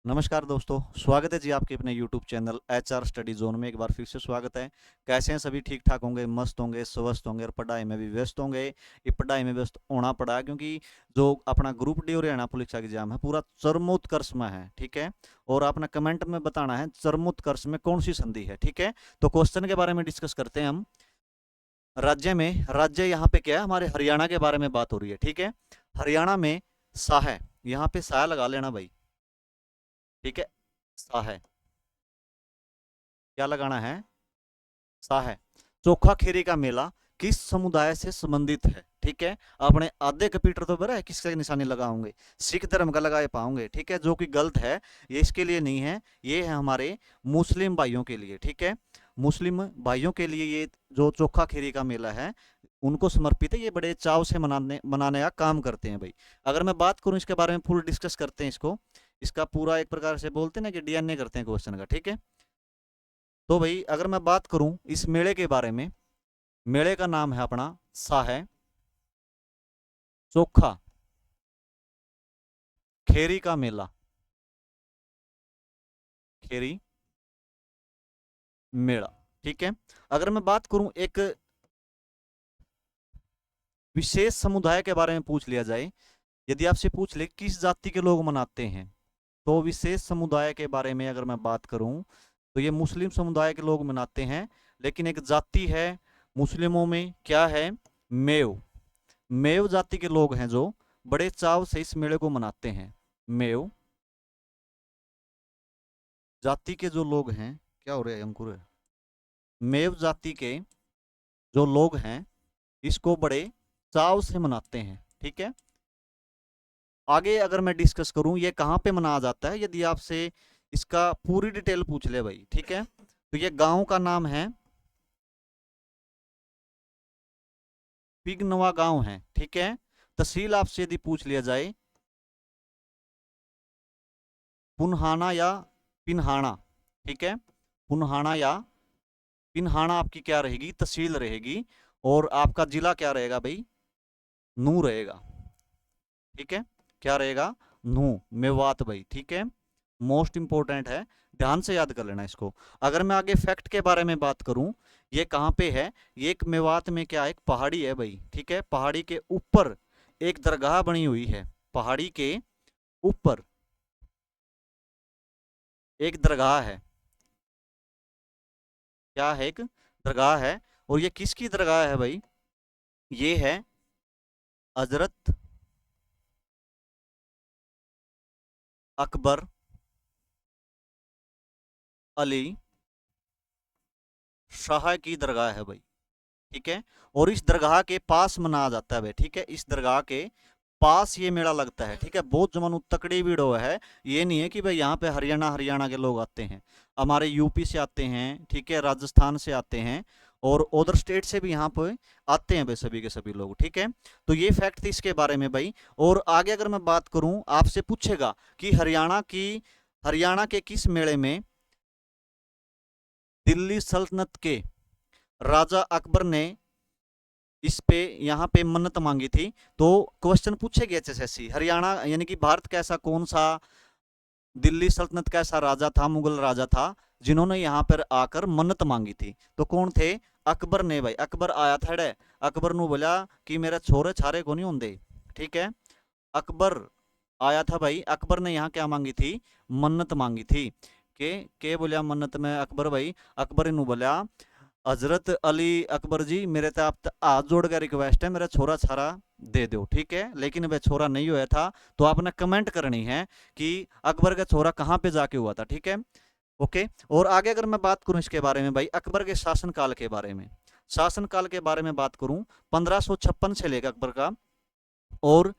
नमस्कार दोस्तों, स्वागत है जी आपके अपने YouTube channel HR study zone में। एक बार फिर से स्वागत है। कैसे हैं सभी? ठीक ठाक होंगे, मस्त होंगे, स्वस्थ होंगे और पढ़ाई में भी व्यस्त होंगे। ये पढ़ाई में व्यस्त होना पड़ा है क्योंकि जो अपना ग्रुप डी और हरियाणा पुलिस एग्जाम है पूरा चरमोत्कर्ष में है, ठीक है। और आपने कमेंट में बताना है चरमोत्कर्ष में कौन सी संधि है, ठीक है। तो क्वेश्चन के बारे में डिस्कस करते हैं हम। राज्य यहाँ पे क्या है, हमारे हरियाणा के बारे में बात हो रही है, ठीक है। हरियाणा में सा है, यहाँ पे सा लगा लेना भाई, ठीक है। सा है, क्या लगाना है? सा है। चोखा खेरी का मेला किस समुदाय से संबंधित है, ठीक है। आपने आधे कंप्यूटर तो भरा है, किसका निशानी लगाओगे? सिख धर्म का लगाए पाओगे, ठीक है, जो कि गलत है। ये इसके लिए नहीं है, ये है हमारे मुस्लिम भाइयों के लिए, ठीक है। मुस्लिम भाइयों के लिए ये जो चोखा खेरी का मेला है उनको समर्पित है। ये बड़े चाव से मनाने मनाने का काम करते हैं भाई। अगर मैं बात करूं इसके बारे में, फुल डिस्कस करते हैं इसको। इसका पूरा एक प्रकार से बोलते हैं ना कि डीएनए करते हैं क्वेश्चन का, ठीक है। तो भाई अगर मैं बात करूं इस मेले के बारे में, मेले का नाम है अपना सा है चोखा खेरी का मेला, खेरी मेला, ठीक है। अगर मैं बात करूं एक विशेष समुदाय के बारे में पूछ लिया जाए, यदि आपसे पूछ ले किस जाति के लोग मनाते हैं, तो विशेष समुदाय के बारे में अगर मैं बात करूं तो ये मुस्लिम समुदाय के लोग मनाते हैं। लेकिन एक जाति है मुस्लिमों में, क्या है? मेव। मेव जाति के लोग हैं जो बड़े चाव से इस मेले को मनाते हैं। मेव जाति के जो लोग हैं, क्या हो रहा है अंकुर? मेव जाति के जो लोग हैं इसको बड़े चाव से मनाते हैं, ठीक है। आगे अगर मैं डिस्कस करूं ये कहाँ पे मनाया जाता है, यदि आपसे इसका पूरी डिटेल पूछ ले भाई, ठीक है। तो ये गांव का नाम है पिगनवा गांव है, ठीक है। तहसील आपसे यदि पूछ लिया जाए पुनहाना या पिन्हाना, ठीक है। पुनहाना या पिन्हाना आपकी क्या रहेगी? तहसील रहेगी। और आपका जिला क्या रहेगा भाई? नू रहेगा, ठीक है। क्या रहेगा? नू, मेवात भाई, ठीक है। मोस्ट इंपोर्टेंट है, ध्यान से याद कर लेना इसको। अगर मैं आगे फैक्ट के बारे में बात करूं, ये कहाँ पे है? ये एक मेवात में क्या, एक पहाड़ी है भाई, ठीक है। पहाड़ी के ऊपर एक दरगाह बनी हुई है। पहाड़ी के ऊपर एक दरगाह है, क्या है? एक दरगाह है। और ये किसकी दरगाह है भाई? ये है हजरत अकबर अली शाह की दरगाह है भाई, ठीक है। और इस दरगाह के पास मनाया जाता है भाई, ठीक है। इस दरगाह के पास ये मेला लगता है, ठीक है। बहुत जमानू तकड़ी भीड़ है। ये नहीं है कि भाई यहाँ पे हरियाणा हरियाणा के लोग आते हैं, हमारे यूपी से आते हैं, ठीक है, राजस्थान से आते हैं और अदर स्टेट से भी यहाँ पे आते हैं भाई, सभी के सभी लोग, ठीक है। तो ये फैक्ट थी इसके बारे में भाई। और आगे अगर मैं बात करूं, आपसे पूछेगा कि हरियाणा के किस मेले में दिल्ली सल्तनत के राजा अकबर ने इस पे यहाँ पे मन्नत मांगी थी। तो क्वेश्चन पूछेगी एचएसएससी, हरियाणा यानी कि भारत का ऐसा कौन सा, दिल्ली सल्तनत का ऐसा राजा था, मुगल राजा था जिन्होंने यहाँ पर आकर मन्नत मांगी थी? तो कौन थे? अकबर ने भाई। अकबर आया था डे, अकबर नु बोला कि मेरे छोरे छारे को नहीं होंगे, ठीक है। अकबर आया था भाई। अकबर ने यहाँ क्या मांगी थी? मन्नत मांगी थी। के बोलिया मन्नत में अकबर भाई? अकबर इन बोलिया हजरत अली अकबर जी, मेरे तो आप हाथ जोड़ कर रिक्वेस्ट है, मेरा छोरा छारा दे दो, ठीक है। लेकिन वह छोरा नहीं हुआ था। तो आपने कमेंट करनी है कि अकबर का छोरा कहाँ पे जाके हुआ था, ठीक है। ओके। और आगे अगर मैं बात करूं इसके बारे में भाई, अकबर के शासनकाल के बारे में, शासनकाल के बारे में बात करूं, 1556 से लेकर अकबर का, और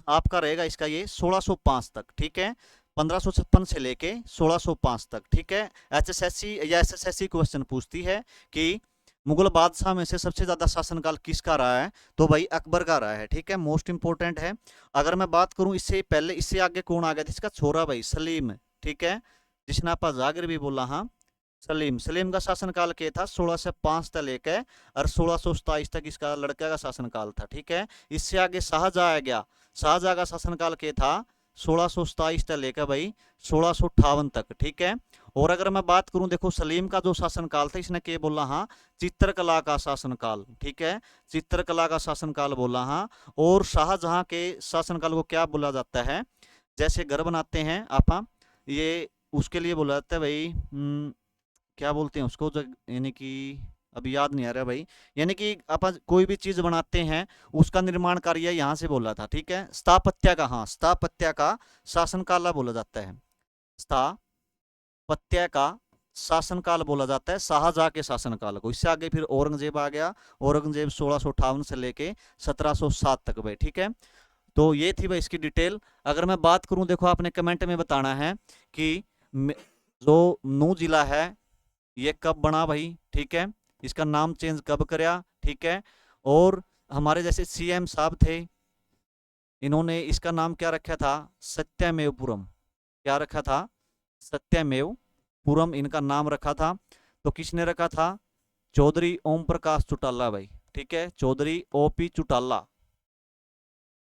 आपका रहेगा इसका ये 1605 तक, ठीक है। 1556 से लेके 1605 तक, ठीक है। एचएसएससी या एसएसएससी क्वेश्चन पूछती है कि मुगल बादशाह में से सबसे ज्यादा शासनकाल किसका रहा है? तो भाई अकबर का रहा है, ठीक है। मोस्ट इंपोर्टेंट है। अगर मैं बात करूं इससे पहले, इससे आगे कौन आ गया था? इसका छोरा भाई सलीम, ठीक है, जिसने आप जागिर भी बोला, हाँ, सलीम। सलीम का शासनकाल क्या था? 1605 तक लेकर और 1627 तक इसका लड़का का शासनकाल था, ठीक है। इससे आगे शाहजहां आ गया। शाहजहां का शासनकाल क्या था? 1627 से लेकर भाई 1658 तक, ठीक है। और अगर मैं बात करूं, देखो सलीम का जो शासनकाल था, इसने क्या बोला, हाँ चित्रकला का शासनकाल, ठीक है, चित्रकला का शासनकाल बोला, हाँ। और शाहजहां के शासनकाल को क्या बोला जाता है, जैसे घर बनाते हैं आप, ये उसके लिए बोला जाता है भाई, क्या बोलते हैं उसको, यानी कि अभी याद नहीं आ रहा भाई, यानी कि अपन कोई भी चीज बनाते हैं उसका निर्माण कार्य यहाँ से बोला था, ठीक है। स्थापत्य का, हाँ स्थापत्य का शासनकाल बोला जाता है, स्थापत्य का शासनकाल बोला जाता है शाहजहां के शासनकाल को। इससे आगे फिर औरंगजेब आ गया, औरंगजेब 1658 से लेके 1707 तक भाई, ठीक है। तो ये थी भाई इसकी डिटेल। अगर मैं बात करूं, देखो आपने कमेंट में बताना है कि जो नू जिला है ये कब बना भाई, ठीक है, इसका नाम चेंज कब करया, ठीक है। और हमारे जैसे सीएम साहब थे, इन्होंने इसका नाम क्या रखा था, सत्यमेवपुरम, क्या रखा था, सत्यमेवपुरम इनका नाम रखा था। तो किसने रखा था, चौधरी ओम प्रकाश चौटाला भाई, ठीक है, चौधरी ओपी चौटाला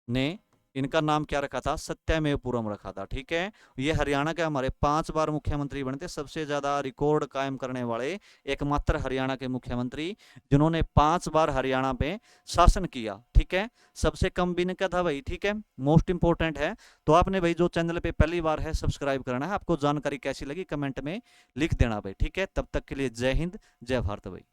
ने इनका नाम क्या रखा था, सत्यमेवपुरम रखा था, ठीक है। ये हरियाणा के हमारे 5 बार मुख्यमंत्री बने थे, सबसे ज्यादा रिकॉर्ड कायम करने वाले एकमात्र हरियाणा के मुख्यमंत्री, जिन्होंने 5 बार हरियाणा पे शासन किया, ठीक है। सबसे कम भी इनका था भाई, ठीक है, मोस्ट इंपोर्टेंट है। तो आपने भाई जो चैनल पे पहली बार है सब्सक्राइब करना है। आपको जानकारी कैसी लगी कमेंट में लिख देना भाई, ठीक है। तब तक के लिए जय हिंद, जय भारत भाई।